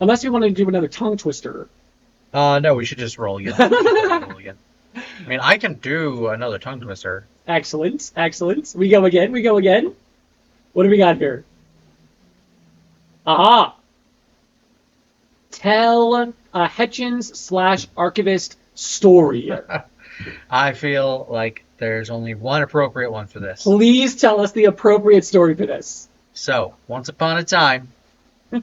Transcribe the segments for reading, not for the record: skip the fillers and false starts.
Unless you want to do another tongue twister. No, we should just roll again. Roll again. I mean, I can do another tongue twister. Excellent, excellent. We go again, we go again. What do we got here? Aha! Tell a Hechins / archivist story. I feel like there's only one appropriate one for this. Please tell us the appropriate story for this. So, once upon a time, a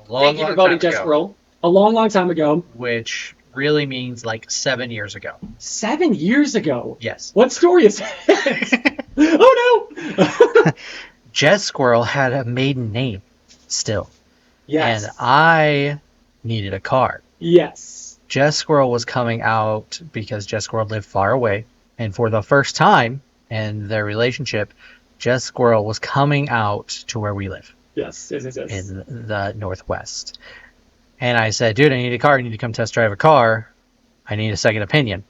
Thank you for voting, Jess Squirrel. A long, long time ago. Which really means like 7 years ago. 7 years ago? Yes. What story is it? Oh no! Jess Squirrel had a maiden name still. Yes. And I needed a car. Yes. Jess Squirrel was coming out because Jess Squirrel lived far away. And for the first time in their relationship, Jess Squirrel was coming out to where we live. Yes. In the Northwest. And I said, dude, I need a car. You need to come test drive a car. I need a second opinion.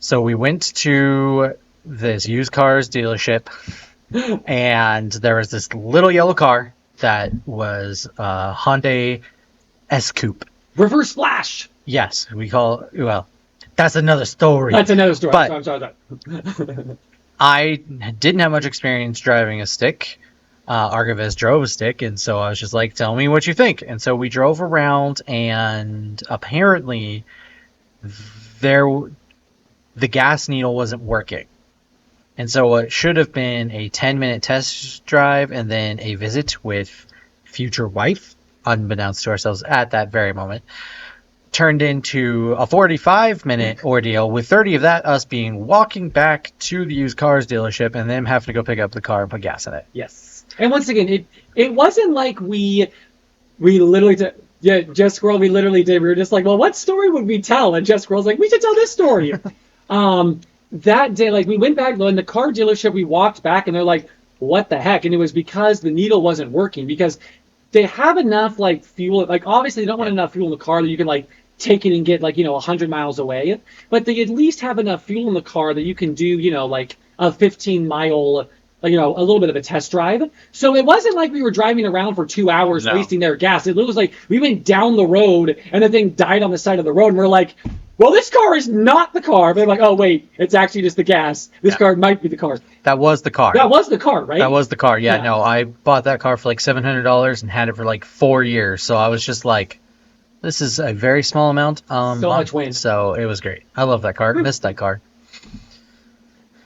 So we went to this used cars dealership. And there was this little yellow car that was a Hyundai S-Coupe. Reverse Splash! Yes, we call it, well, that's another story. That's another story. But sorry. I didn't have much experience driving a stick. Archivist drove a stick, and so I was just like, tell me what you think. And so we drove around, and apparently the gas needle wasn't working. And so it should have been a 10-minute test drive and then a visit with future wife, unbeknownst to ourselves at that very moment, turned into a 45-minute ordeal, with 30 of that us being walking back to the used cars dealership and them having to go pick up the car and put gas in it. Yes. And once again, it wasn't like we literally did. Yeah, Jess Squirrel, we literally did. We were just like, well, what story would we tell? And Jess Squirrel's like, we should tell this story. That day, like, we went back in the car dealership, we walked back, and they're like, what the heck? And it was because the needle wasn't working, because they have enough, like, fuel. Like, obviously, they don't want enough fuel in the car that you can, like, take it and get, like, 100 miles away. But they at least have enough fuel in the car that you can do, like, a 15-mile, a little bit of a test drive. So it wasn't like we were driving around for 2 hours wasting their gas. It was like we went down the road, and the thing died on the side of the road, and we're like, well, this car is not the car. But they're like, oh, wait, it's actually just the gas. This car might be the car. That was the car. That was the car, right? That was the car. Yeah, no, I bought that car for like $700 and had it for like 4 years. So I was just like, this is a very small amount. So much wind. So it was great. I love that car. Missed that car.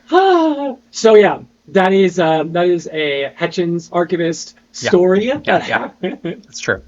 So yeah, that is a Hechins archivist story. Yeah, it's true.